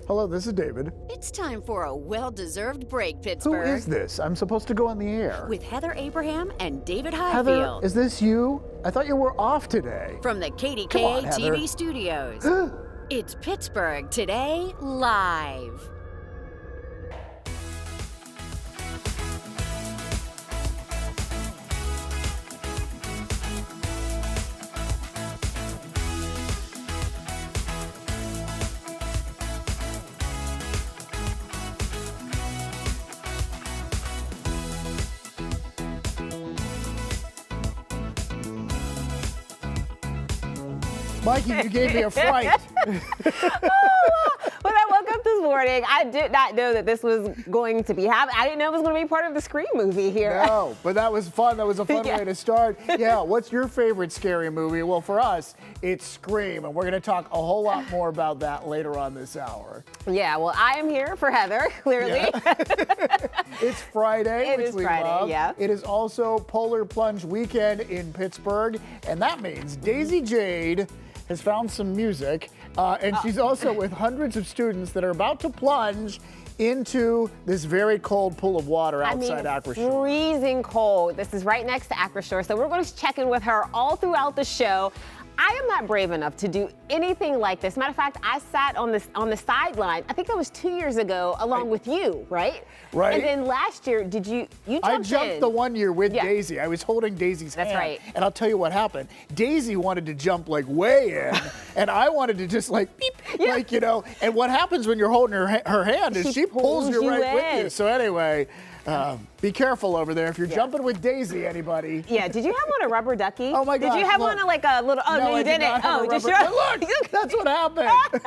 Hello, this is David. It's time for a well-deserved break, Who Pittsburgh. is this? I'm supposed to go on the air. With Heather Abraham and David Heather, Highfield. is this you? I thought you were off today. From the Come on, KDKA Heather. TV studios. It's Pittsburgh Today Live. Mikey, you gave me a fright. When I woke up this morning, I did not know that this was going to be happening. I didn't know it was going to be part of the Scream movie here. No, but that was fun. That was a fun way to start. Yeah, what's your favorite scary movie? Well, for us, it's Scream, and we're going to talk a whole lot more about that later on this hour. Yeah, well, I am here for Heather, clearly. Yeah. It's Friday, It which is we Friday, love. yeah. It is also Polar Plunge weekend in Pittsburgh, and that means Daisy Jade has found some music, and she's also with hundreds of students that are about to plunge into this very cold pool of water outside Acrisure. Freezing cold. This is right next to Acrisure, so we're going to check in with her all throughout the show. I am not brave enough to do anything like this. Matter of fact, I sat on the sideline. I think that was 2 years ago, along with you, right? Right. And then last year, you jumped I jumped in. the 1 year with Daisy. I was holding Daisy's hand. That's right. And I'll tell you what happened. Daisy wanted to jump like way in, and I wanted to just like beep, like, you know. And what happens when you're holding her hand is she pulls you right with you. So anyway, be careful over there if you're jumping with Daisy, anybody. Yeah, did you have on a rubber ducky? Oh my God. Did you have on like a little, oh no, you I did didn't. not have Oh, a just rubber- your. But look, that's what happened.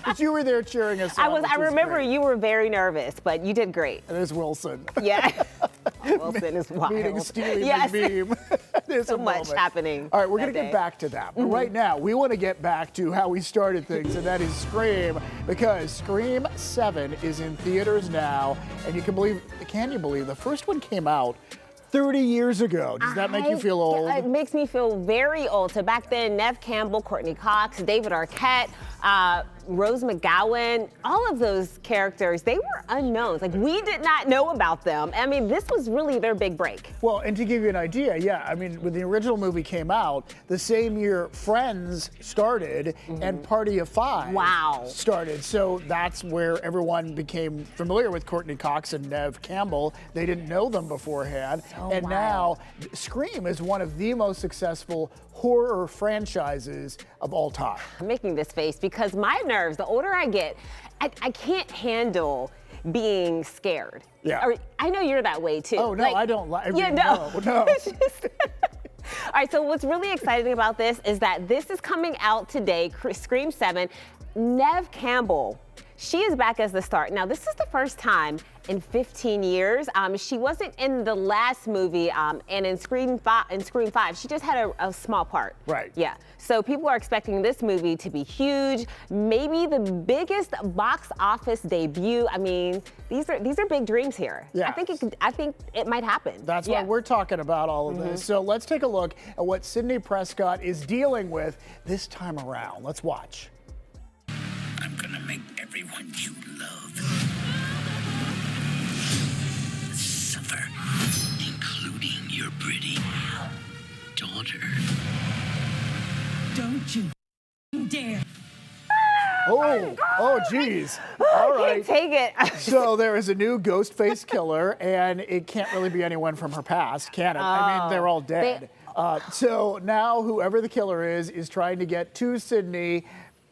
But you were there cheering us on. I remember you were very nervous, but you did great. There's Wilson. Yeah. Wilson is wild. Meeting Steely Yes. McBeam. There's So a much moment. happening. All right, we're going that to get day. back to that. But right now, we want to get back to how we started things, and that is Scream, because Scream 7 is in theaters now, and can you believe the first one came out 30 years ago? Does that make you feel old? It makes me feel very old. So back then, Neve Campbell, Courtney Cox, David Arquette, Rose McGowan, all of those characters, they were unknowns. Like, we did not know about them. I mean, this was really their big break. Well, and to give you an idea, yeah, I mean, when the original movie came out, the same year Friends started and Party of Five started. So that's where everyone became familiar with Courtney Cox and Neve Campbell. They didn't know them beforehand. And now Scream is one of the most successful horror franchises of all time. I'm making this face because my nerves, the older I get, I can't handle being scared. Yeah. I know you're that way too. Oh, no, I don't like. Yeah, no. It's just- All right, so what's really exciting about this is that this is coming out today, Scream 7. Neve Campbell, she is back as the star. Now, this is the first time in 15 years. She wasn't in the last movie, and in Scream 5, she just had a small part. Right. Yeah. So people are expecting this movie to be huge, maybe the biggest box office debut. I mean, these are big dreams here. Yeah. I think it might happen. That's why we're talking about all of this. So let's take a look at what Sidney Prescott is dealing with this time around. Let's watch. I'm gonna make everyone you love suffer, including your pretty daughter. Don't you dare. Oh, geez. All I right. can't take it. So there is a new Ghostface killer, and it can't really be anyone from her past, can it? I mean, they're all dead. So now whoever the killer is trying to get to Sidney,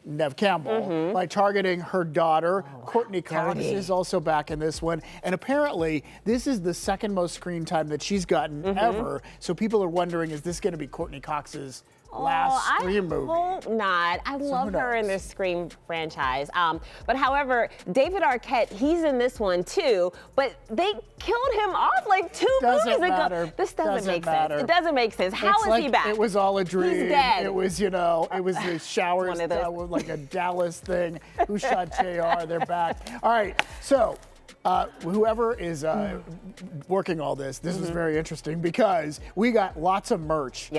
Neve Campbell, by targeting her daughter. Courtney Cox is also back in this one. And apparently, this is the second most screen time that she's gotten ever. So people are wondering, is this going to be Courtney Cox's last Scream movie? I hope not. I love her in the Scream franchise. But however, David Arquette, he's in this one too, but they killed him off like 2 movies ago. This doesn't make sense. It doesn't make sense. How is he back? It was all a dream. He's dead. It was, it was the showers, One of those. like a Dallas thing. Who shot JR? They're back. All right, so Whoever is working all this, this is very interesting because we got lots of merch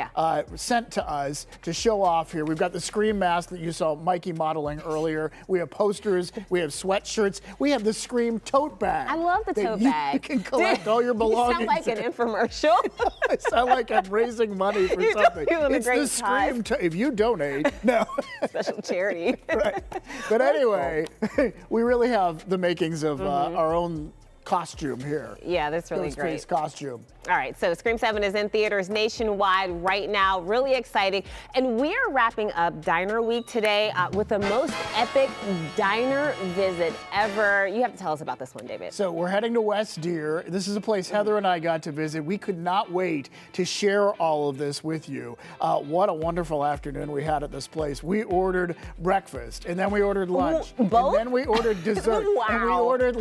sent to us to show off here. We've got the Scream mask that you saw Mikey modeling earlier. We have posters. We have sweatshirts. We have the Scream tote bag. I love the tote You bag. can collect all your belongings. You sound like an infomercial. I sound like I'm raising money for something. doing a It's great the Scream. If you donate, no. Special charity. Right. But anyway, we really have the makings of our own costume here. Yeah, that's really great. Ghostface costume. All right, so Scream 7 is in theaters nationwide right now. Really exciting. And we are wrapping up Diner Week today with the most epic diner visit ever. You have to tell us about this one, David. So we're heading to West Deer. This is a place Heather and I got to visit. We could not wait to share all of this with you. What a wonderful afternoon we had at this place. We ordered breakfast, and then we ordered lunch, both? and then we ordered dessert, Wow. and we ordered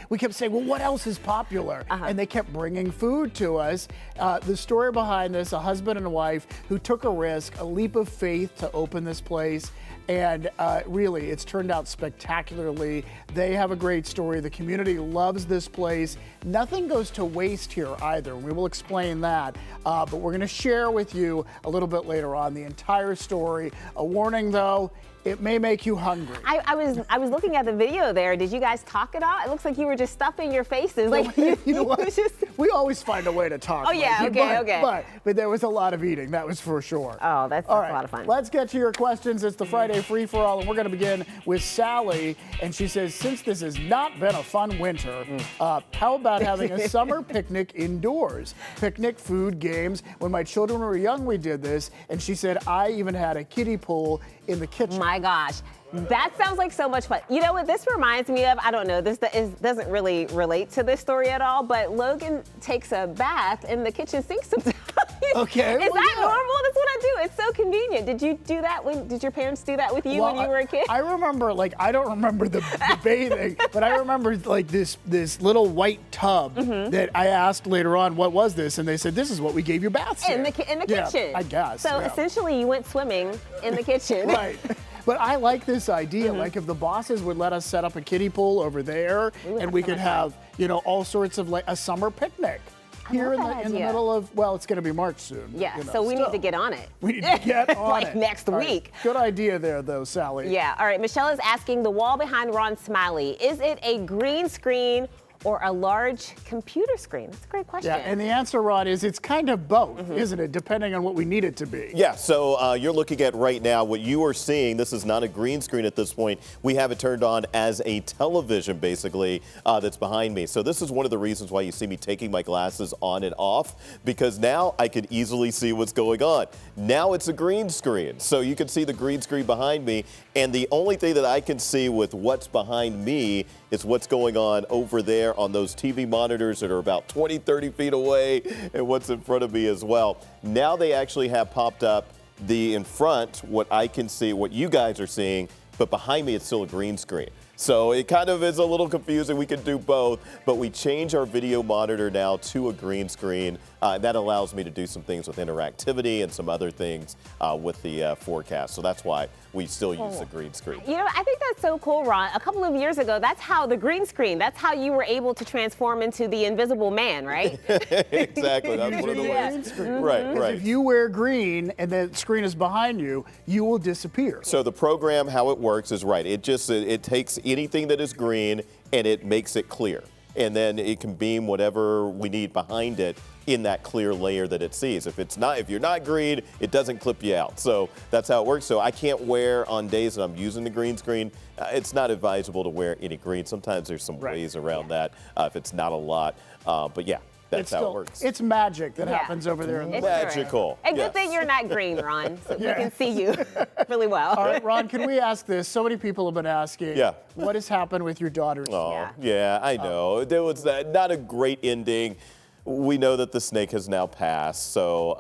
we kept saying, well, what else is popular? And they kept bringing food to us. The story behind this, a husband and a wife who took a risk, a leap of faith to open this place. And really, it's turned out spectacularly. They have a great story. The community loves this place. Nothing goes to waste here either. We will explain that. But we're going to share with you a little bit later on the entire story. A warning, though. It may make you hungry. I was looking at the video there. Did you guys talk it out? It looks like you were just stuffing your faces. Like you know what? We always find a way to talk. Oh yeah, okay. But there was a lot of eating, that was for sure. Oh, that's all a right, lot of fun. Let's get to your questions. It's the Friday free for all, and we're going to begin with Sally. And she says, since this has not been a fun winter, how about having a summer picnic indoors? Picnic, food, games. When my children were young, we did this, and she said I even had a kiddie pool in the kitchen. My gosh. That sounds like so much fun. You know what this reminds me of? I don't know, doesn't really relate to this story at all, but Logan takes a bath in the kitchen sink sometimes. Okay. Is that normal? That's what I do. It's so convenient. Did you do that did your parents do that with you when you were a kid? I remember, I don't remember the bathing, but I remember this little white tub that I asked later on, what was this? And they said, this is what we gave you baths in the kitchen. I guess. So essentially you went swimming in the kitchen. Right. But I like this idea. Like if the bosses would let us set up a kiddie pool over there, and we could have, all sorts of a summer picnic here in the middle of, well, it's going to be March soon. Yeah, so we need to get on it. We need to get on it. Next week. Good idea there, though, Sally. Yeah, all right. Michelle is asking, the wall behind Ron Smiley, is it a green screen or a large computer screen? That's a great question. Yeah, and the answer, Rod, is it's kind of both, isn't it? Depending on what we need it to be. Yeah, so you're looking at right now what you are seeing. This is not a green screen at this point. We have it turned on as a television, basically, that's behind me. So this is one of the reasons why you see me taking my glasses on and off, because now I can easily see what's going on. Now it's a green screen. So you can see the green screen behind me, and the only thing that I can see with what's behind me is what's going on over there on those TV monitors that are about 20, 30 feet away, and what's in front of me as well. Now they actually have popped up in front, what I can see, what you guys are seeing, but behind me it's still a green screen. So it kind of is a little confusing. We can do both, but we change our video monitor now to a green screen. That allows me to do some things with interactivity and some other things with the forecast. So that's why we still use the green screen. You know, I think that's so cool, Ron. A couple of years ago, that's how the green screen, that's how you were able to transform into the Invisible Man, right? Exactly. That's one of the ways. Right. If you wear green and the screen is behind you, you will disappear. So the program, how it works is right. It takes anything that is green and it makes it clear. And then it can beam whatever we need behind it in that clear layer that it sees. If you're not green, it doesn't clip you out. So that's how it works. So I can't wear on days that I'm using the green screen. It's not advisable to wear any green. Sometimes there's some ways around that if it's not a lot. But yeah. That's how it works. It's magic that happens over there. It's magical. And good thing you're not green, Ron, so we can see you really well. All right, Ron, can we ask this? So many people have been asking. Yeah. What has happened with your daughter? Oh, yeah, I know. There was not a great ending. We know that the snake has now passed. So,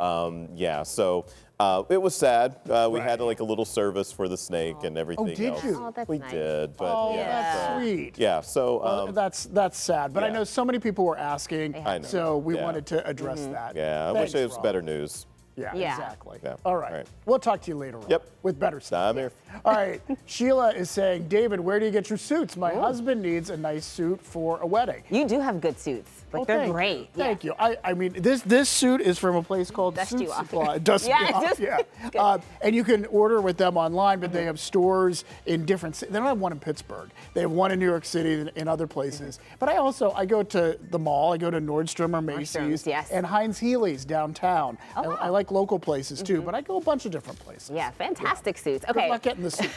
it was sad. We had like a little service for the snake and everything else. Did you? Oh, that's We nice. did, but That's sweet. yeah. So That's sad, but I yeah. know so many people were asking, I know. so we Yeah. wanted to address that. yeah, I Thanks, wish it was Ron. better news. Yeah, Yeah. exactly. Yeah. All right. All right. We'll talk to you later on. Yep. With better stuff. I'm here. All right. Sheila is saying, David, where do you get your suits? My husband needs a nice suit for a wedding. You do have good suits. Like, they're Thank you. great. Yeah. Thank you. I mean, this suit is from a place called Dust Suit You Off. Supply. Dust Yeah, Me Off, just- yeah. And you can order with them online, but they have stores in different cities. They don't have one in Pittsburgh. They have one in New York City and in other places. But I go to the mall. I go to Nordstrom or Macy's. yes. And Heinz Healy's downtown. Oh, wow. I like local places too, but I go a bunch of different places. Yeah, fantastic suits. Good Okay. luck getting the suit.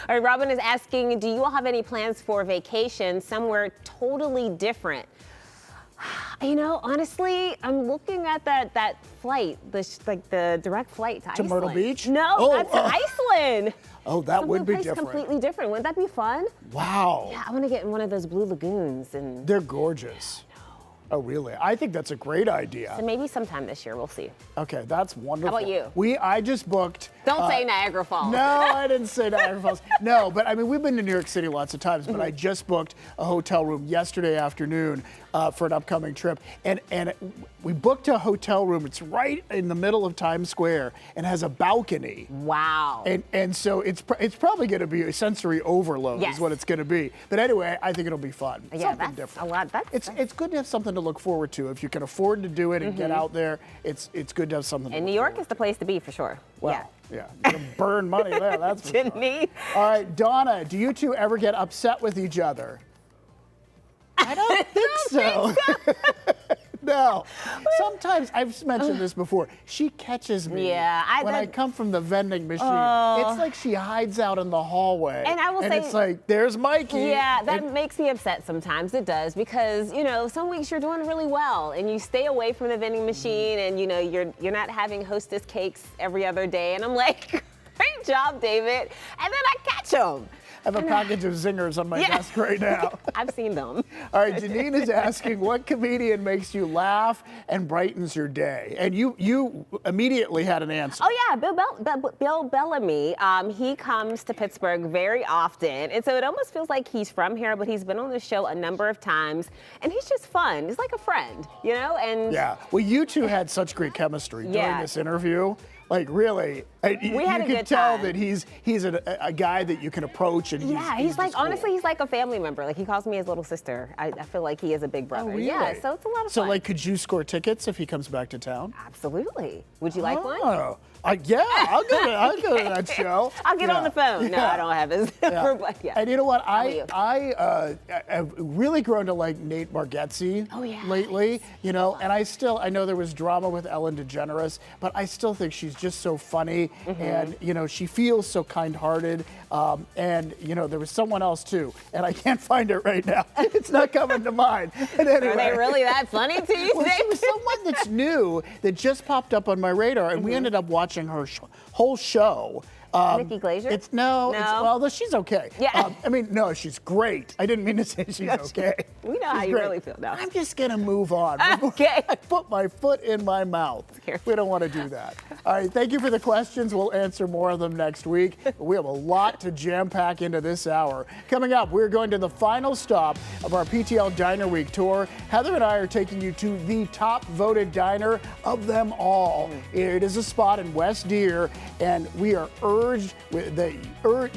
All right, Robin is asking, do you all have any plans for vacation somewhere totally different? You know, honestly, I'm looking at that flight, the direct flight to Iceland. Myrtle Beach? No, Oh, that's Iceland. Oh, that would be Someplace different. completely different. Wouldn't that be fun? Wow. Yeah, I want to get in one of those blue lagoons and They're gorgeous. Oh, really? I think that's a great idea. so maybe sometime this year, we'll see. Okay, that's wonderful. How about you? I just booked. Don't say Niagara Falls. No, I didn't say Niagara Falls. No, but I mean, we've been to New York City lots of times, but I just booked a hotel room yesterday afternoon for an upcoming trip. And we booked a hotel room. It's right in the middle of Times Square and has a balcony. Wow. And so it's probably going to be a sensory overload Yes. is what it's going to be. But anyway, I think it'll be fun. Yeah, Something that's different. a lot. It's good to have something to look forward to. If you can afford to do it and get out there, it's good to have something to And look New York forward is the place to be for sure. to. Well, yeah. You can burn money there, that's for sure. Sydney. All right, Donna, do you two ever get upset with each other? I don't think so. No. Sometimes, I've mentioned this before, she catches me Yeah, when I come from the vending machine. It's like she hides out in the hallway. And I will say- it's like, there's Mikey. Yeah, that And- makes me upset sometimes. It does, because you know some weeks you're doing really well and you stay away from the vending machine, and you know you're not having Hostess cakes every other day, and I'm like, great job, David, and then I catch them. I have a package of zingers on my Yeah. desk right now. I've seen them. All right, Janine is asking, what comedian makes you laugh and brightens your day? And you immediately had an answer. Oh yeah, Bill Bellamy. He comes to Pittsburgh very often, and so it almost feels like he's from here, but he's been on the show a number of times, and he's just fun. He's like a friend, you know. And Yeah. Well, you two had such great chemistry during Yeah. this interview. Like really, you had a could good tell time. that he's a guy that you can approach, and he's like, just cool. honestly, he's like a family member. Like, he calls me his little sister. I feel like he is a big brother. Oh, really? Yeah, so it's a lot of So fun. like, could you score tickets if he comes back to town? Absolutely. Would you like one? Oh, yeah, I'll go to that show. I'll get on the phone. No, Yeah. I don't have his number, but yeah. And you know what? about you? I have really grown to like Nate Bargatze Oh, yeah. lately, you know, and I know there was drama with Ellen DeGeneres, but I still think she's just so funny, Mm-hmm. and, you know, she feels so kind-hearted, and, you know, there was someone else too, and I can't find it right now. It's not coming to mind. And anyway. Are they really that funny to you, Well, she David? was someone that's new that just popped up on my radar, and we ended up watching her whole show. Nikki Glaser? It's no. Well, she's okay. Yeah. I mean, no, she's great. I didn't mean to say she's okay. We know how She's you great. really feel now. I'm just gonna move on. Okay. I put my foot in my mouth. Careful. We don't want to do that. All right. Thank you for the questions. We'll answer more of them next week. But we have a lot to jam pack into this hour. Coming up, we're going to the final stop of our PTL Diner Week tour. Heather and I are taking you to the top voted diner of them all. It is a spot in West Deer, and we are urged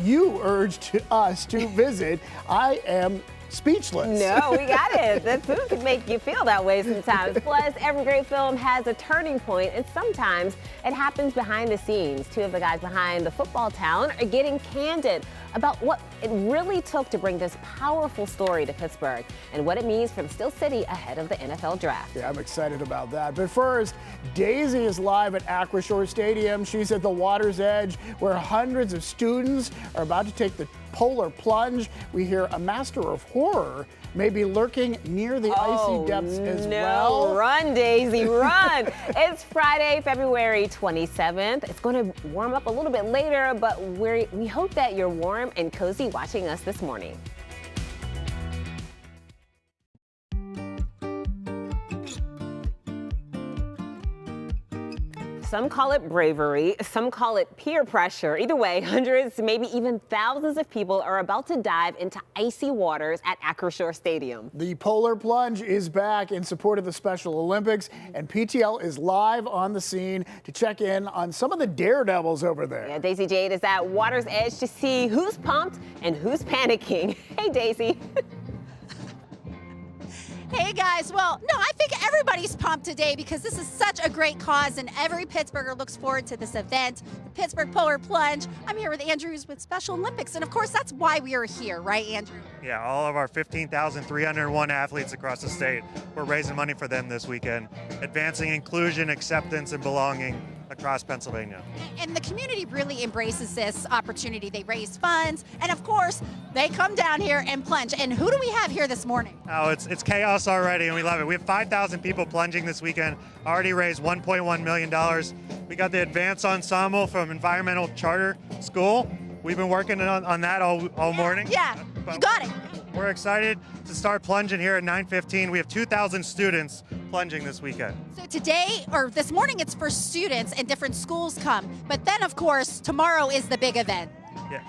you urged us to visit. I am speechless. No, we got it. The food can make you feel that way sometimes. Plus, every great film has a turning point, and sometimes it happens behind the scenes. Two of the guys behind The Football Town are getting candid about what it really took to bring this powerful story to Pittsburgh and what it means for the Steel City ahead of the NFL draft. Yeah, I'm excited about that. But first, Daisy is live at Acrisure Stadium. She's at the water's edge where hundreds of students are about to take the Polar Plunge. We hear a master of horror may be lurking near the icy depths as well. Run, Daisy, run. It's Friday, February 27th. It's going to warm up a little bit later, but we hope that you're warm and cozy watching us this morning. Some call it bravery, some call it peer pressure. Either way, hundreds, maybe even thousands of people are about to dive into icy waters at Acrisure Stadium. The Polar Plunge is back in support of the Special Olympics, and PTL is live on the scene to check in on some of the daredevils over there. Yeah, Daisy Jade is at water's edge to see who's pumped and who's panicking. Hey, Daisy. Hey guys, well, no, I think everybody's pumped today because this is such a great cause and every Pittsburgher looks forward to this event, the Pittsburgh Polar Plunge. I'm here with Andrews with Special Olympics, and of course that's why we are here, right, Andrew? Yeah, all of our 15,301 athletes across the state, we're raising money for them this weekend, advancing inclusion, acceptance, and belonging across Pennsylvania. And the community really embraces this opportunity. They raise funds, and of course, they come down here and plunge. And who do we have here this morning? Oh, it's chaos already, and we love it. We have 5,000 people plunging this weekend, already raised $1.1 million. We got the Advanced Ensemble from Environmental Charter School. We've been working on that all morning. Yeah, you got it. We're excited to start plunging here at 9:15. We have 2,000 students plunging this weekend. So today, or this morning, it's for students and different schools come. But then, of course, tomorrow is the big event.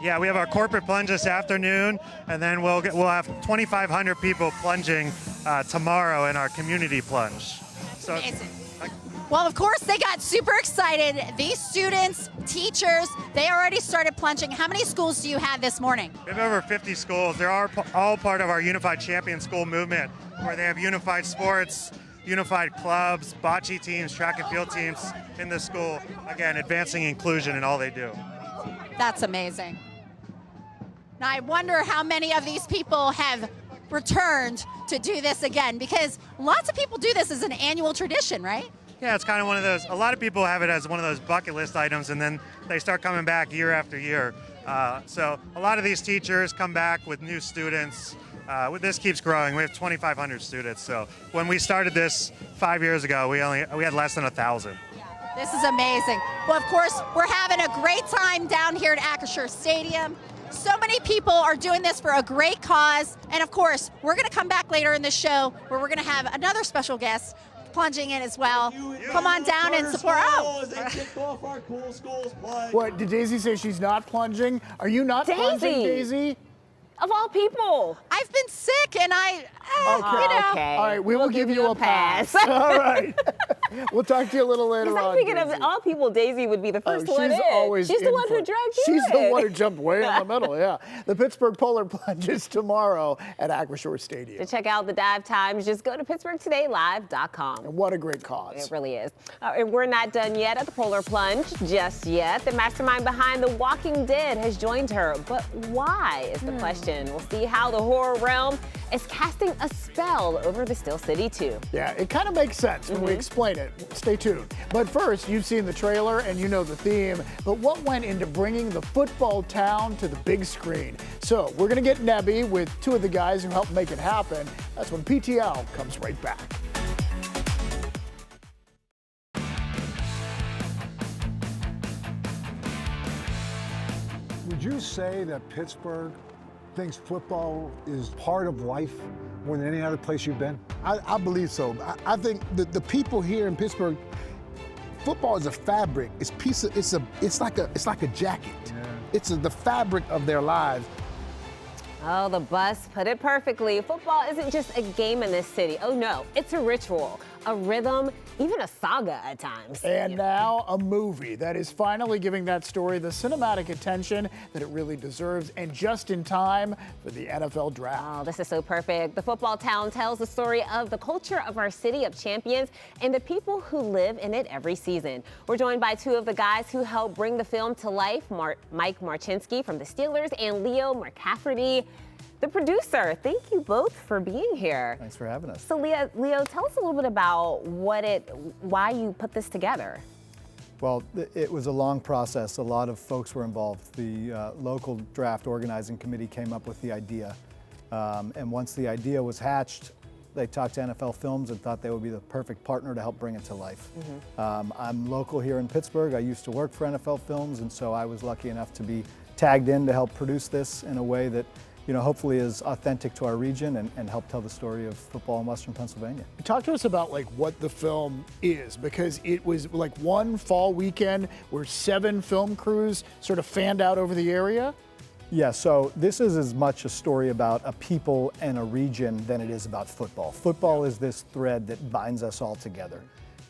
Yeah, we have our corporate plunge this afternoon, and then we'll have 2,500 people plunging tomorrow in our community plunge. So, Amazing. Well, of course, they got super excited. These students, teachers, they already started plunging. How many schools do you have this morning? We have over 50 schools. They're all part of our Unified Champion School movement, where they have unified sports, unified clubs, bocce teams, track and field teams in the school. Again, advancing inclusion in all they do. That's amazing. Now, I wonder how many of these people have returned to do this again, because lots of people do this as an annual tradition, right? Yeah, it's kind of one of those, a lot of people have it as one of those bucket list items, and then they start coming back year after year. So a lot of these teachers come back with new students. This keeps growing. We have 2,500 students. So when we started this 5 years ago, we had less than 1,000. This is amazing. Well, of course, we're having a great time down here at Acrisure Stadium. So many people are doing this for a great cause. And of course, we're going to come back later in the show where we're going to have another special guest plunging in as well. Come on down and support. What, did Daisy say she's not plunging? Are you not plunging, Daisy? Of all people. I've been sick and Okay. All right, we will give you a pass. All right. We'll talk to you a little later on. I'm thinking Daisy. of all people, Daisy would be the first one she's in. always She's the in one who for it. dragged you She's in. the one who jumped way in the middle, yeah. The Pittsburgh Polar Plunge is tomorrow at Acrisure Stadium. To check out the dive times, just go to PittsburghTodayLive.com. And what a great cause. It really is. And we're not done yet at the Polar Plunge just yet. The mastermind behind The Walking Dead has joined her. But why is the question. We'll see how the horror realm is casting a spell over the Steel City too. Yeah, it kind of makes sense when we explain it. Stay tuned. But first, you've seen the trailer and you know the theme, but what went into bringing the football town to the big screen? So we're gonna get Nebby with two of the guys who helped make it happen. That's when PTL comes right back. Would you say that Pittsburgh thinks football is part of life more than any other place you've been? I believe so. I think the people here in Pittsburgh, football is a fabric. It's like a jacket. Yeah. It's the fabric of their lives. Oh, the bus put it perfectly. Football isn't just a game in this city. Oh no, it's a ritual, a rhythm, even a saga at times. And now a movie that is finally giving that story the cinematic attention that it really deserves, and just in time for the NFL draft. Oh, this is so perfect. The Football Town tells the story of the culture of our city of champions and the people who live in it every season. We're joined by two of the guys who helped bring the film to life, Mike Marchinsky from the Steelers and Leo McCafferty, the producer. Thank you both for being here. Thanks for having us. So Leo, tell us a little bit about why you put this together. Well, it was a long process. A lot of folks were involved. The local draft organizing committee came up with the idea. And once the idea was hatched, they talked to NFL Films and thought they would be the perfect partner to help bring it to life. I'm local here in Pittsburgh. I used to work for NFL Films, and so I was lucky enough to be tagged in to help produce this in a way that hopefully is authentic to our region and help tell the story of football in Western Pennsylvania. Talk to us about like what the film is, because it was like one fall weekend where 7 film crews sort of fanned out over the area. Yeah, so this is as much a story about a people and a region than it is about football. Football is this thread that binds us all together.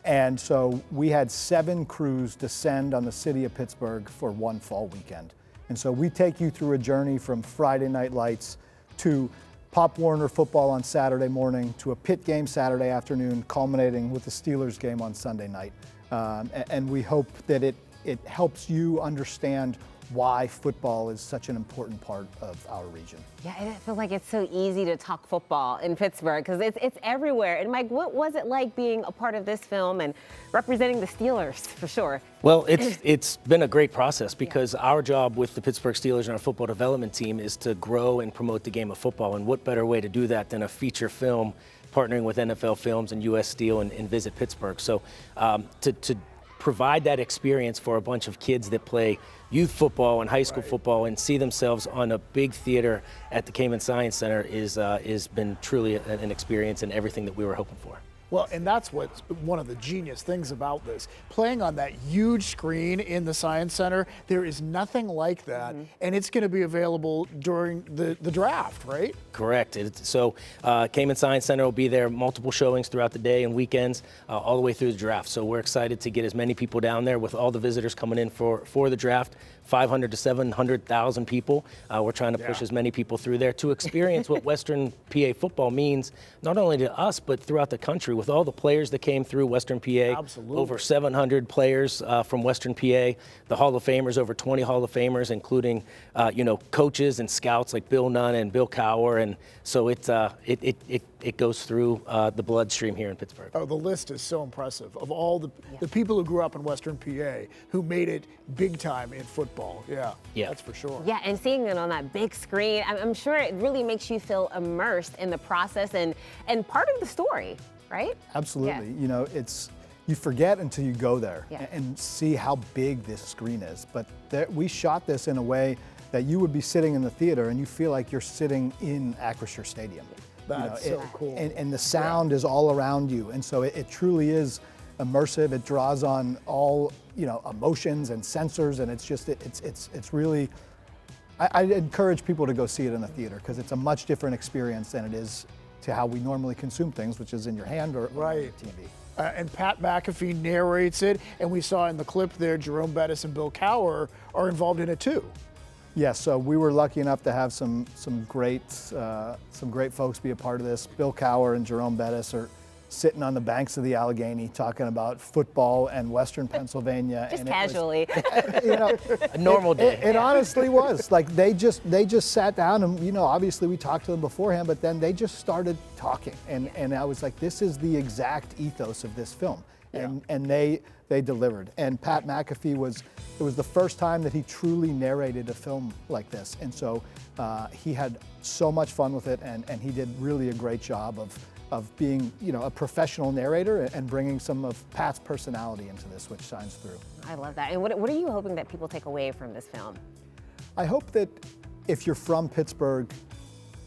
And so we had 7 crews descend on the city of Pittsburgh for one fall weekend. And so we take you through a journey from Friday Night Lights to Pop Warner football on Saturday morning to a Pitt game Saturday afternoon, culminating with the Steelers game on Sunday night. And we hope that it helps you understand why football is such an important part of our region. Yeah, and I feel like it's so easy to talk football in Pittsburgh because it's everywhere. And Mike, what was it like being a part of this film and representing the Steelers for sure? Well, it's been a great process because our job with the Pittsburgh Steelers and our football development team is to grow and promote the game of football. And what better way to do that than a feature film partnering with NFL Films and US Steel and Visit Pittsburgh. So to provide that experience for a bunch of kids that play youth football and high school football and see themselves on a big theater at the Kamen Science Center is been truly an experience and everything that we were hoping for. Well, and that's what's one of the genius things about this. Playing on that huge screen in the Science Center, there is nothing like that, and it's going to be available during the draft, right? Correct. So Kamen Science Center will be there, multiple showings throughout the day and weekends, all the way through the draft. So we're excited to get as many people down there with all the visitors coming in for the draft. 500 to 700,000 people. We're trying to push as many people through there to experience what Western PA football means, not only to us, but throughout the country with all the players that came through Western PA. Absolutely. Over 700 players from Western PA, the Hall of Famers, over 20 Hall of Famers, including, coaches and scouts like Bill Nunn and Bill Cower. And so it goes through the bloodstream here in Pittsburgh. Oh, the list is so impressive of all the people who grew up in Western PA who made it big time in football. Yeah, that's for sure. Yeah, and seeing it on that big screen, I'm sure it really makes you feel immersed in the process and part of the story, right? Absolutely. You you forget until you go there Yeah. and see how big this screen is. But we shot this in a way that you would be sitting in the theater and you feel like you're sitting in Acrisure Stadium. That's so cool. And the sound is all around you. And so it truly is immersive. It draws on all, emotions and sensors. And it's just, it's really, I encourage people to go see it in a theater because it's a much different experience than it is to how we normally consume things, which is in your hand or on your TV. And Pat McAfee narrates it. And we saw in the clip there, Jerome Bettis and Bill Cower are involved in it too. Yes, so we were lucky enough to have some great folks be a part of this. Bill Cower and Jerome Bettis are sitting on the banks of the Allegheny talking about football and Western Pennsylvania. Just and casually. A normal day. It honestly was. Like they just sat down and obviously we talked to them beforehand, but then they just started talking. And I was like, this is the exact ethos of this film. And they delivered. And Pat McAfee it was the first time that he truly narrated a film like this. And so he had so much fun with it and he did really a great job of being, a professional narrator and bringing some of Pat's personality into this, which shines through. I love that. And what are you hoping that people take away from this film? I hope that if you're from Pittsburgh,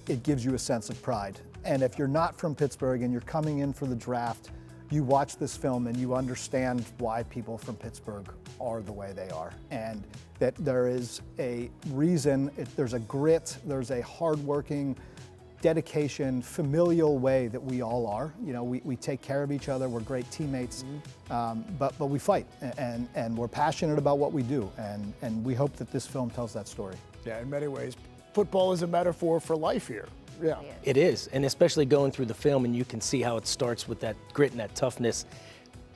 it gives you a sense of pride. And if you're not from Pittsburgh and you're coming in for the draft, you watch this film and you understand why people from Pittsburgh are the way they are. And that there is a reason, there's a grit, there's a hardworking, dedication, familial way that we all are. We take care of each other, we're great teammates, but we fight and we're passionate about what we do. And we hope that this film tells that story. Yeah, in many ways, football is a metaphor for life here. Yeah. It is, and especially going through the film, and you can see how it starts with that grit and that toughness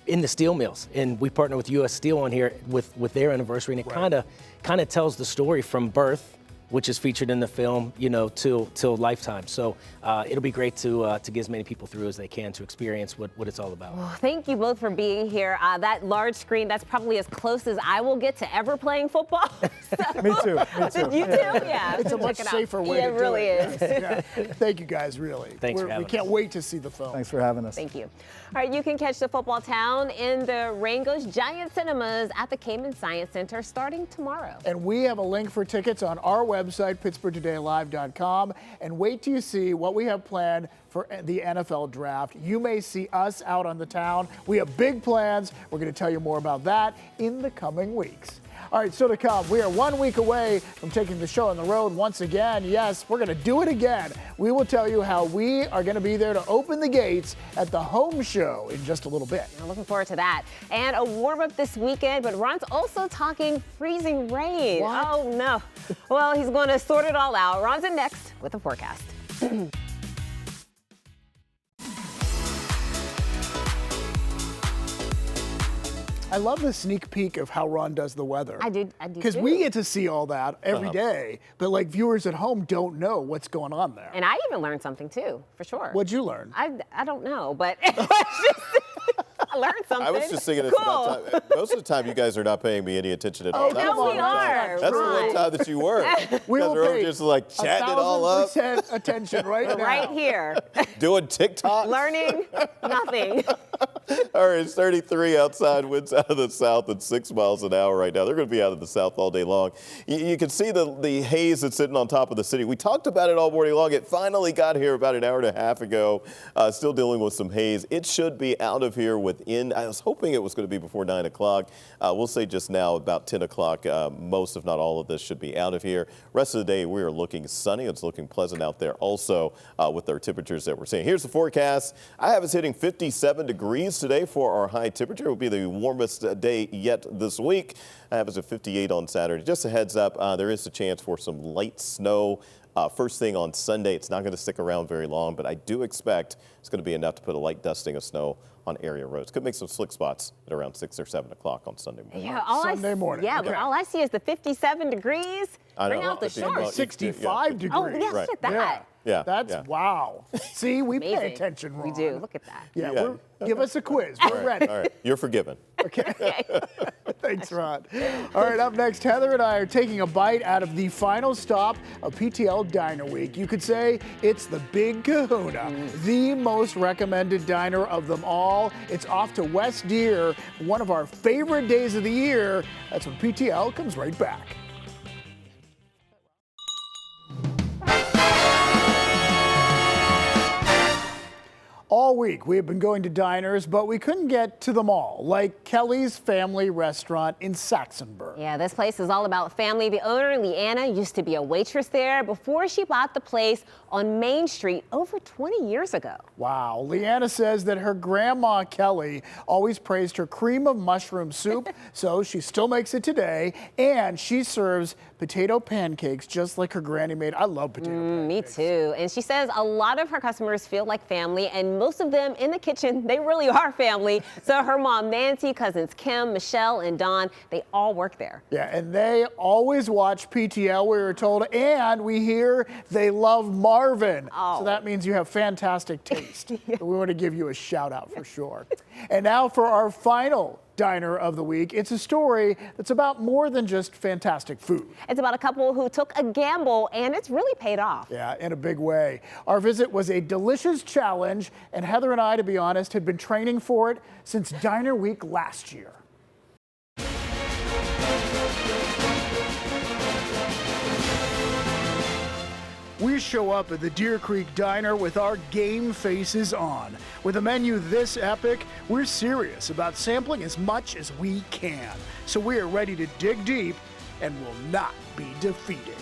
in the steel mills. And we partner with US Steel on here with their anniversary, and it kind of tells the story from birth, which is featured in the film, till lifetime. So it'll be great to get as many people through as they can to experience what it's all about. Well, thank you both for being here. That large screen, that's probably as close as I will get to ever playing football. So, Me too. You too? Yeah. It's a much safer way to do it. It really is. Yeah. Thank you guys, really. Thanks for having us. We can't wait to see the film. Thanks for having us. Thank you. All right, you can catch the Football Town in the Rango's Giant Cinemas at the Kamen Science Center starting tomorrow. And we have a link for tickets on our website. website, PittsburghTodayLive.com, and wait till you see what we have planned for the NFL draft. You may see us out on the town. We have big plans. We're going to tell you more about that in the coming weeks. All right, so to come, we are 1 week away from taking the show on the road once again. Yes, we're going to do it again. We will tell you how we are going to be there to open the gates at the home show in just a little bit. I'm looking forward to that. And a warm-up this weekend, but Ron's also talking freezing rain. What? Oh, no. Well, he's going to sort it all out. Ron's in next with the forecast. I love the sneak peek of how Ron does the weather. I do Because too. we get to see all that every day, but like viewers at home don't know what's going on there. And I even learned something too, for sure. What'd you learn? I don't know, but I learned something. I was just thinking it's cool. about time. Most of the time, you guys are not paying me any attention at all. Oh, That no, was we the one time- are, That's the one Ron. time that you were. We You will guys are pay just like chatting it all up, 1,000% attention right now. Right here, doing TikTok. learning nothing. All right, it's 33 outside, winds out of the south at 6 miles an hour right now. They're going to be out of the south all day long. You can see the haze that's sitting on top of the city. We talked about it all morning long. It finally got here about an hour and a half ago. Still dealing with some haze. It should be out of here within, I was hoping it was going to be before 9 o'clock. We'll say just now about 10 o'clock. Most, if not all of this, should be out of here. Rest of the day, we are looking sunny. It's looking pleasant out there also with our temperatures that we're seeing. Here's the forecast. I have us hitting 57 degrees today for our high temperature. It will be the warmest day yet this week. I have us at 58 on Saturday. Just a heads up, there is a chance for some light snow first thing on Sunday. It's not going to stick around very long, but I do expect it's going to be enough to put a light dusting of snow on area roads. Could make some slick spots at around 6 or 7 o'clock on Sunday morning. Yeah, Sunday morning. Yeah, Okay. but all I see is the 57 degrees. I Bring know. out the I think shorts. 65 degrees. Oh, yeah, Right. look at that. Yeah, That's yeah. wow. See, we pay Amazing. attention, Ron. We do. Look at that. Yeah, give us a quiz. We're ready. All right, you're forgiven. Okay. Thanks, Ron. All right, up next, Heather and I are taking a bite out of the final stop of PTL Diner Week. You could say it's the Big Kahuna, the most recommended diner of them all. It's off to West Deer, one of our favorite days of the year. That's when PTL comes right back. All week, we have been going to diners, but we couldn't get to them all, like Kelly's Family Restaurant in Saxonburg. Yeah, this place is all about family. The owner, Leanna, used to be a waitress there before she bought the place on Main Street over 20 years ago. Wow. Leanna says that her grandma, Kelly, always praised her cream of mushroom soup, so she still makes it today, and she serves potato pancakes just like her granny made. I love potato pancakes. Me too. And she says a lot of her customers feel like family, and most of them in the kitchen, they really are family. So her mom, Nancy, cousins Kim, Michelle, and Dawn, they all work there. Yeah, and they always watch PTL, we were told, and we hear they love Marvin. Oh. So that means you have fantastic taste. So we want to give you a shout out for sure. And now for our final Diner of the Week. It's a story that's about more than just fantastic food. It's about a couple who took a gamble, and it's really paid off. Yeah, in a big way. Our visit was a delicious challenge, and Heather and I, to be honest, had been training for it since Diner Week last year. We show up at the Deer Creek Diner with our game faces on. With a menu this epic, we're serious about sampling as much as we can. So we are ready to dig deep and will not be defeated.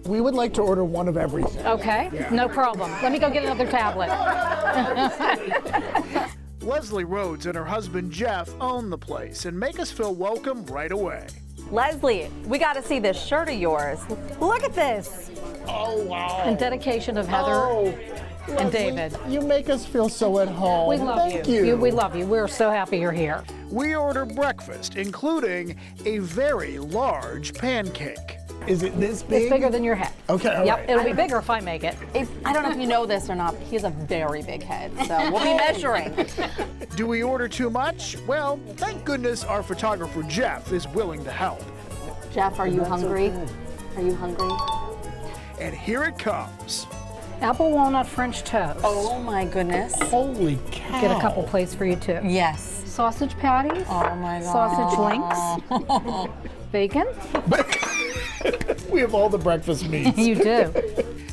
We would like to order one of everything. Okay, no problem. Let me go get another tablet. Leslie Rhodes and her husband Jeff own the place and make us feel welcome right away. Leslie, we got to see this shirt of yours. Look at this. Oh, wow. In dedication of Heather and Leslie, David. You make us feel so at home. We love Thank you. We love you. We're so happy you're here. We order breakfast, including a very large pancake. Is it this big? It's bigger than your head. Okay, all Yep, right. it'll be bigger if I make it. I don't know if you know this or not, but he has a very big head, so we'll be measuring. Do we order too much? Well, thank goodness our photographer Jeff is willing to help. Jeff, are you hungry? Are you hungry? And here it comes. Apple walnut French toast. Oh my goodness. Holy cow. Get a couple plates for you too. Yes. Sausage patties. Oh my God. Sausage links. Bacon. We have all the breakfast meats. You do.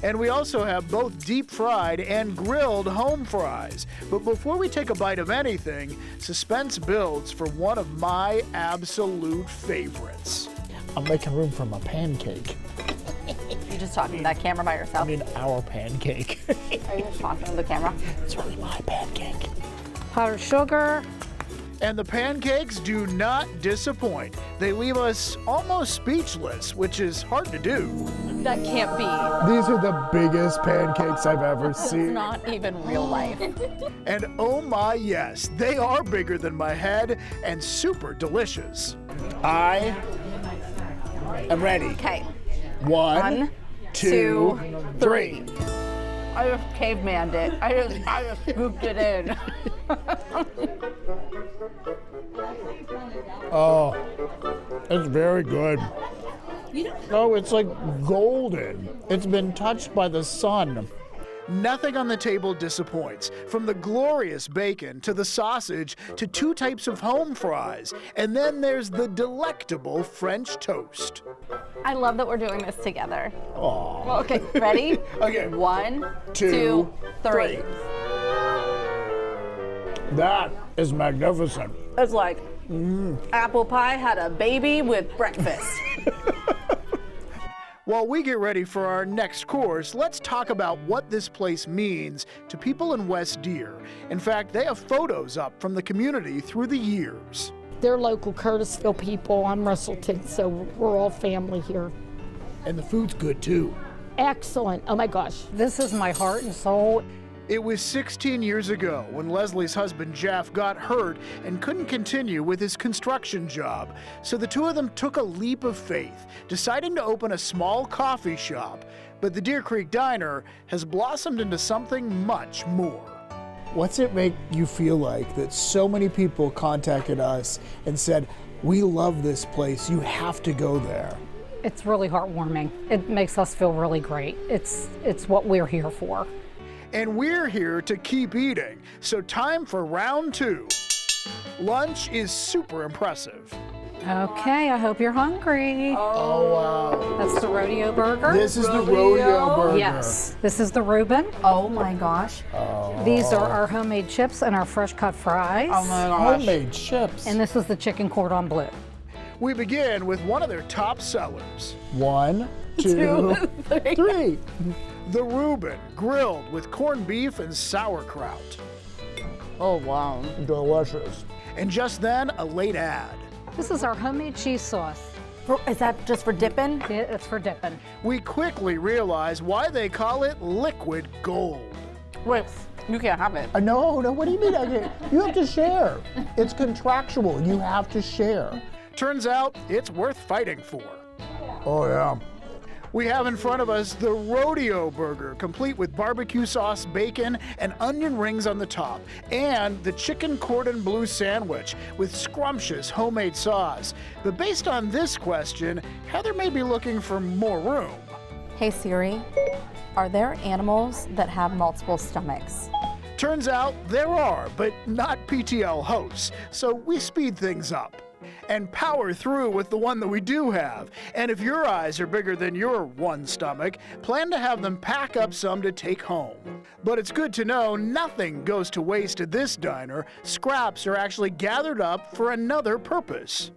And we also have both deep fried and grilled home fries. But before we take a bite of anything, suspense builds for one of my absolute favorites. I'm making room for my pancake. You just talking to that camera by yourself? I mean, our pancake. Are you just talking to the camera? It's really my pancake. Powdered sugar. And the pancakes do not disappoint. They leave us almost speechless, which is hard to do. That can't be. These are the biggest pancakes I've ever seen. It's not even real life. And oh my, yes, they are bigger than my head and super delicious. I am ready. Okay. One, two, three. I just cavemaned it. I just scooped it in. Oh, it's very good. Oh, it's like golden. It's been touched by the sun. Nothing on the table disappoints, from the glorious bacon to the sausage to 2 types of home fries. And then there's the delectable French toast. I love that we're doing this together. Aww. Well, okay, ready? Okay. 1, Two, 2, 3. That is magnificent. It's like apple pie had a baby with breakfast. While we get ready for our next course, let's talk about what this place means to people in West Deer. In fact, they have photos up from the community through the years. They're local Curtisville people. I'm Russellton, so we're all family here. And the food's good too. Excellent. Oh my gosh. This is my heart and soul. It was 16 years ago when Leslie's husband Jeff got hurt and couldn't continue with his construction job. So the two of them took a leap of faith, deciding to open a small coffee shop. But the Deer Creek Diner has blossomed into something much more. What's it make you feel like that so many people contacted us and said, "We love this place, you have to go there"? It's really heartwarming. It makes us feel really great. It's what we're here for. And we're here to keep eating. So time for round 2. Lunch is super impressive. Okay, I hope you're hungry. Oh, wow. That's the rodeo burger. This is the rodeo burger. Yes, this is the Reuben. Oh my gosh. These are our homemade chips and our fresh cut fries. Oh my gosh. Homemade chips. And this is the chicken cordon bleu. We begin with one of their top sellers. 1, 2, 3. The Reuben, grilled with corned beef and sauerkraut. Oh wow. Delicious. And just then, a late ad. This is our homemade cheese sauce. Is that just for dipping? It's for dipping. We quickly realize why they call it liquid gold. Wait, you can't have it. No, what do you mean? You have to share. It's contractual. You have to share. Turns out, it's worth fighting for. Oh, yeah. We have in front of us the rodeo burger, complete with barbecue sauce, bacon, and onion rings on the top, and the chicken cordon bleu sandwich with scrumptious homemade sauce. But based on this question, Heather may be looking for more room. Hey Siri, are there animals that have multiple stomachs? Turns out there are, but not PTL hosts, so we speed things up and power through with the one that we do have. And if your eyes are bigger than your one stomach, plan to have them pack up some to take home. But it's good to know nothing goes to waste at this diner. Scraps are actually gathered up for another purpose.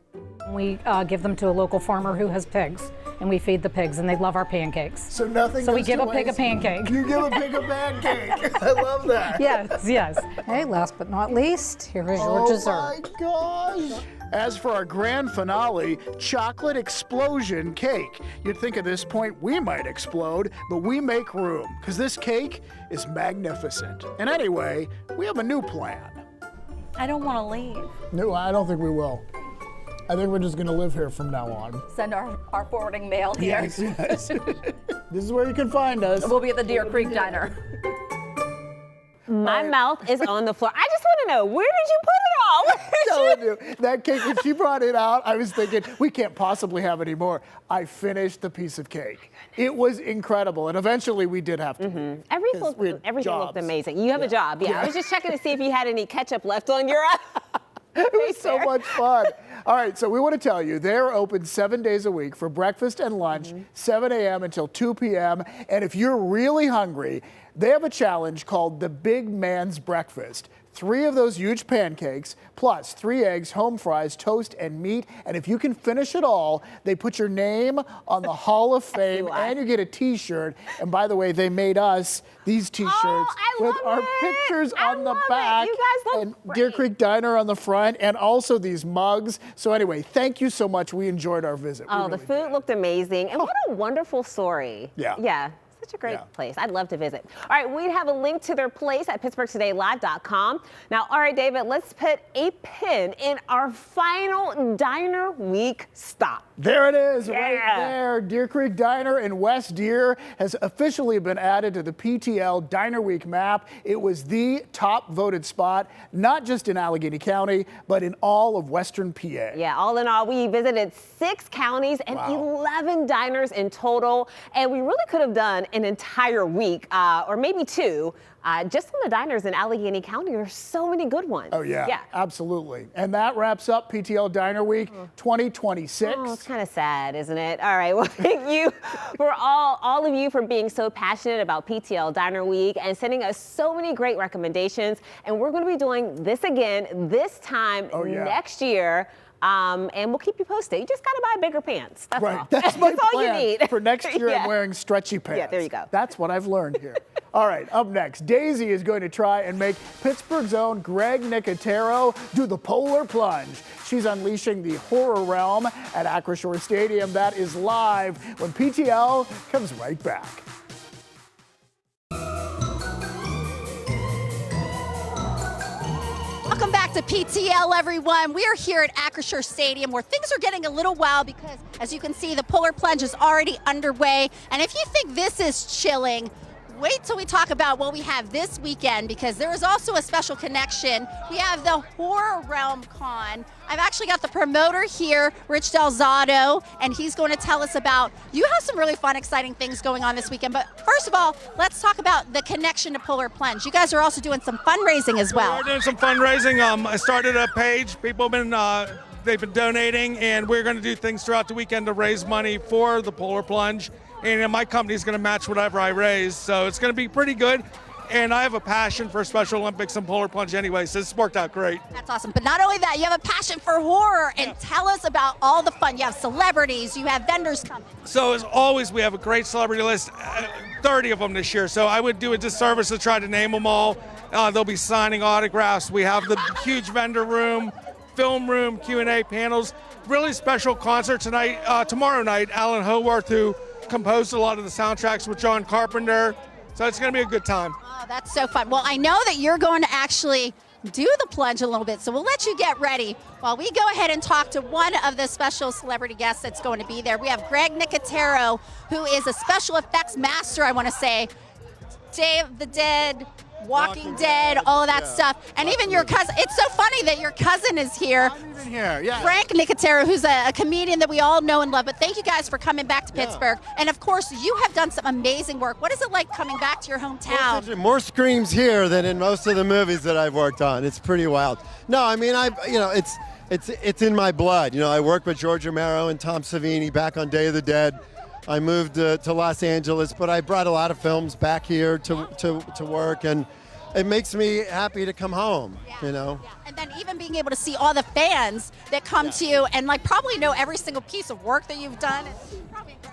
We give them to a local farmer who has pigs, and we feed the pigs, and they love our pancakes. So nothing So we goes give to a pig a waste. pancake. You give a pig a pancake. I love that. Yes. Hey, last but not least, here is your dessert. Oh my gosh. As for our grand finale, chocolate explosion cake. You'd think at this point we might explode, but we make room, because this cake is magnificent. And anyway, we have a new plan. I don't want to leave. No, I don't think we will. I think we're just gonna live here from now on. Send our forwarding mail here. Yes. This is where you can find us. We'll be at the Deer Creek Diner. My mouth is on the floor. I just want to know, where did you put it Mom. Telling you, that cake, when she brought it out, I was thinking, we can't possibly have any more. I finished the piece of cake. It was incredible. And eventually we did have to leave, Everything 'cause we had looked jobs. amazing. You have a job. Yeah. I was just checking to see if you had any ketchup left on your It was so much fun. All right, so we want to tell you, they're open 7 days a week for breakfast and lunch, 7 a.m. until 2 p.m. And if you're really hungry, they have a challenge called the Big Man's Breakfast. 3 of those huge pancakes, plus 3 eggs, home fries, toast, and meat. And if you can finish it all, they put your name on the Hall of Fame, and you get a T-shirt. And by the way, they made us these T-shirts with our pictures on the back. You guys look and Deer Creek Diner on the front, and also these mugs. So anyway, thank you so much. We enjoyed our visit. Oh, the food looked amazing. And what a wonderful story. Yeah. Yeah. Such a great place. I'd love to visit. All right, we have a link to their place at PittsburghTodayLive.com. Now, all right, David, let's put a pin in our final Diner Week stop. There it is, right there. Deer Creek Diner in West Deer has officially been added to the PTL Diner Week map. It was the top voted spot, not just in Allegheny County, but in all of Western PA. Yeah, all in all, we visited 6 counties and 11 diners in total. And we really could have done an entire week, or maybe 2, just on the diners in Allegheny County. There's so many good ones. Oh, yeah, absolutely. And that wraps up PTL Diner Week 2026. Oh, it's kind of sad, isn't it? All right, well, thank you for all of you for being so passionate about PTL Diner Week and sending us so many great recommendations. And we're going to be doing this again this time next year. And we'll keep you posted. You just got to buy bigger pants. That's all. That's my That's all plan. you need. For next year, I'm wearing stretchy pants. Yeah, there you go. That's what I've learned here. All right, up next, Daisy is going to try and make Pittsburgh's own Greg Nicotero do the Polar Plunge. She's unleashing the horror realm at Acrisure Stadium. That is live when PTL comes right back. Welcome back to PTL, everyone. We are here at Acrisure Stadium where things are getting a little wild because, as you can see, the Polar Plunge is already underway. And if you think this is chilling, wait till we talk about what we have this weekend because there is also a special connection. We have the Horror Realm Con. I've actually got the promoter here, Rich Delzato, and he's going to tell us about, you have some really fun, exciting things going on this weekend. But first of all, let's talk about the connection to Polar Plunge. You guys are also doing some fundraising as well. We're doing some fundraising. I started a page. People have been, they've been donating, and we're going to do things throughout the weekend to raise money for the Polar Plunge. And my company is going to match whatever I raise, so it's going to be pretty good. And I have a passion for Special Olympics and Polar Plunge anyway, so this worked out great. That's awesome. But not only that, you have a passion for horror, and tell us about all the fun. You have celebrities, you have vendors coming. So as always, we have a great celebrity list, 30 of them this year. So I would do a disservice to try to name them all. They'll be signing autographs. We have the huge vendor room, film room, Q&A panels, really special concert tonight, tomorrow night. Alan Howarth, who composed a lot of the soundtracks with John Carpenter. So it's going to be a good time. Oh, that's so fun. Well, I know that you're going to actually do the plunge a little bit, so we'll let you get ready while we go ahead and talk to one of the special celebrity guests that's going to be there. We have Greg Nicotero, who is a special effects master, I want to say. Day of the Dead, Walking Dead, all of that stuff. And even your cousin. It's so funny that your cousin is here. I'm even here, yeah. Frank Nicotero, who's a comedian that we all know and love. But thank you guys for coming back to Pittsburgh. And of course, you have done some amazing work. What is it like coming back to your hometown? More screams here than in most of the movies that I've worked on. It's pretty wild. No, I mean, it's in my blood. You know, I worked with George Romero and Tom Savini back on Day of the Dead. I moved to Los Angeles, but I brought a lot of films back here to work, and it makes me happy to come home, you know. Yeah. And then even being able to see all the fans that come to you and like probably know every single piece of work that you've done.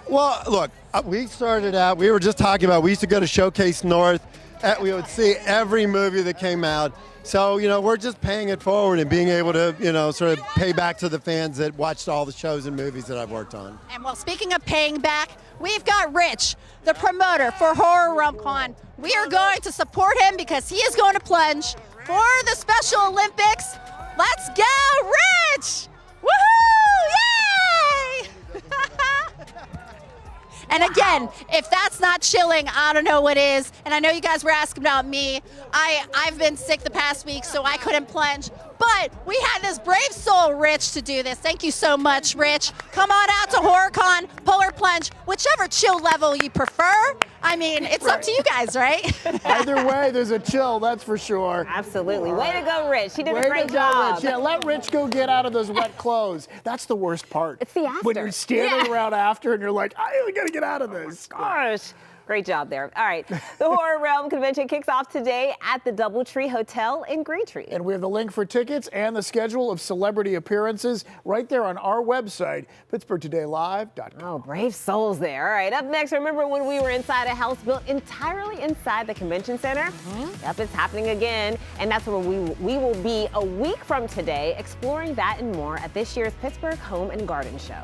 Well, look, we started out, we were just talking about, we used to go to Showcase North. We would see every movie that came out. So, you know, we're just paying it forward and being able to, you know, sort of pay back to the fans that watched all the shows and movies that I've worked on. And well, speaking of paying back, we've got Rich, the promoter for Horror Realm Con. We are going to support him because he is going to plunge for the Special Olympics. Let's go, Rich! Woohoo! Yay! And again, if that's not chilling, I don't know what is. And I know you guys were asking about me. I've been sick the past week, so I couldn't plunge. But we had this brave soul, Rich, to do this. Thank you so much, Rich. Come on out to HorrorCon, Polar Plunge, whichever chill level you prefer. I mean, it's up to you guys, right? Either way, there's a chill, that's for sure. Absolutely. Way to go, Rich. He did Way a great to go, job. Rich. Yeah, let Rich go get out of those wet clothes. That's the worst part. It's the after. When you're standing around after and you're like, I gotta get out of this. Gosh. Great job there. All right. The Horror Realm Convention kicks off today at the DoubleTree Hotel in Greentree. And we have the link for tickets and the schedule of celebrity appearances right there on our website, PittsburghTodayLive.com. Oh, brave souls there. All right, up next, remember when we were inside a house built entirely inside the convention center? Yep, it's happening again. And that's where we will be a week from today, exploring that and more at this year's Pittsburgh Home and Garden Show.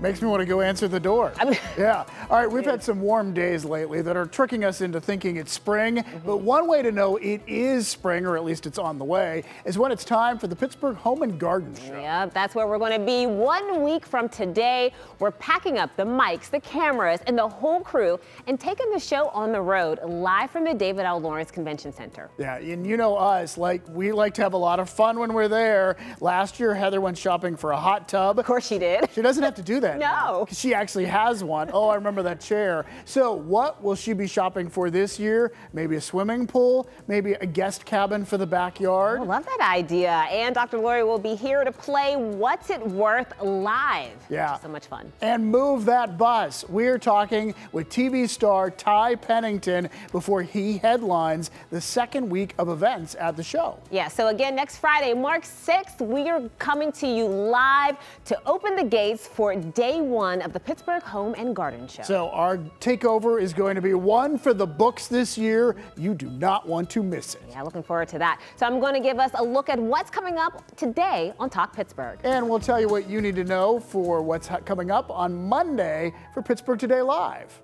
Makes me want to go answer the door. Yeah. All right, we've had some warm days lately that are tricking us into thinking it's spring. But one way to know it is spring, or at least it's on the way, is when it's time for the Pittsburgh Home and Garden Show. Yep, that's where we're going to be 1 week from today. We're packing up the mics, the cameras, and the whole crew and taking the show on the road live from the David L. Lawrence Convention Center. Yeah, and you know us, we like to have a lot of fun when we're there. Last year, Heather went shopping for a hot tub. Of course she did. She doesn't have to do that. No. She actually has one. Oh, I remember that chair. So what will she be shopping for this year? Maybe a swimming pool, maybe a guest cabin for the backyard. I love that idea. And Dr. Lori will be here to play What's It Worth live. Yeah. So much fun. And move that bus. We're talking with TV star Ty Pennington before he headlines the second week of events at the show. Yeah, so again, next Friday, March 6th, we are coming to you live to open the gates for day one of the Pittsburgh Home and Garden Show. So our takeover is going to be one for the books this year. You do not want to miss it. Yeah, looking forward to that. So I'm going to give us a look at what's coming up today on Talk Pittsburgh. And we'll tell you what you need to know for what's coming up on Monday for Pittsburgh Today Live.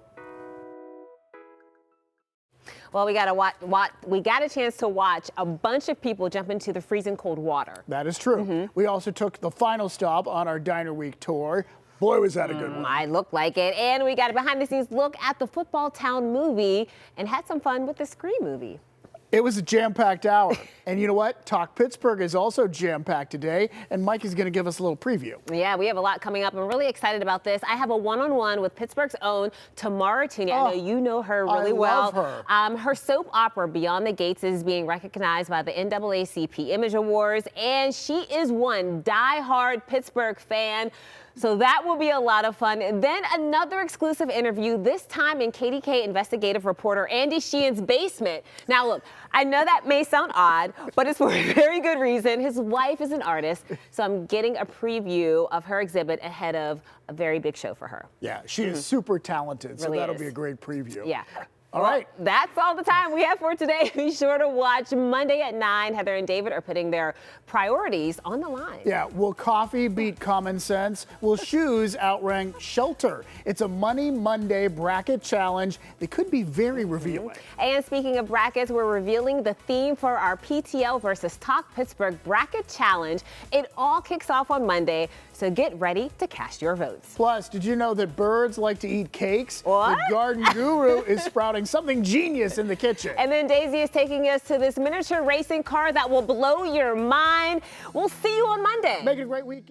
Well, we got a chance to watch a bunch of people jump into the freezing cold water. That is true. We also took the final stop on our Diner Week tour. Boy, was that a good one. I look like it. And we got a behind-the-scenes look at the Football Town movie and had some fun with the Scream movie. It was a jam-packed hour. And you know what? Talk Pittsburgh is also jam-packed today, and Mike is going to give us a little preview. Yeah, we have a lot coming up. I'm really excited about this. I have a one-on-one with Pittsburgh's own Tamara Tooney. I know you know her really well. I love her. Her soap opera, Beyond the Gates, is being recognized by the NAACP Image Awards, and she is one die-hard Pittsburgh fan. So that will be a lot of fun. And then another exclusive interview, this time in KDK investigative reporter Andy Sheehan's basement. Now look, I know that may sound odd, but it's for a very good reason. His wife is an artist, so I'm getting a preview of her exhibit ahead of a very big show for her. Yeah, she is super talented, so Really that'll is. be a great preview. Yeah. All right. That's all the time we have for today. Be sure to watch Monday at 9. Heather and David are putting their priorities on the line. Yeah, will coffee beat common sense? Will shoes outrank shelter? It's a Money Monday bracket challenge that could be very revealing. And speaking of brackets, we're revealing the theme for our PTL versus Talk Pittsburgh bracket challenge. It all kicks off on Monday, so get ready to cast your votes. Plus, did you know that birds like to eat cakes? What? The garden guru is sprouting something genius in the kitchen. And then Daisy is taking us to this miniature racing car that will blow your mind. We'll see you on Monday. Make it a great weekend.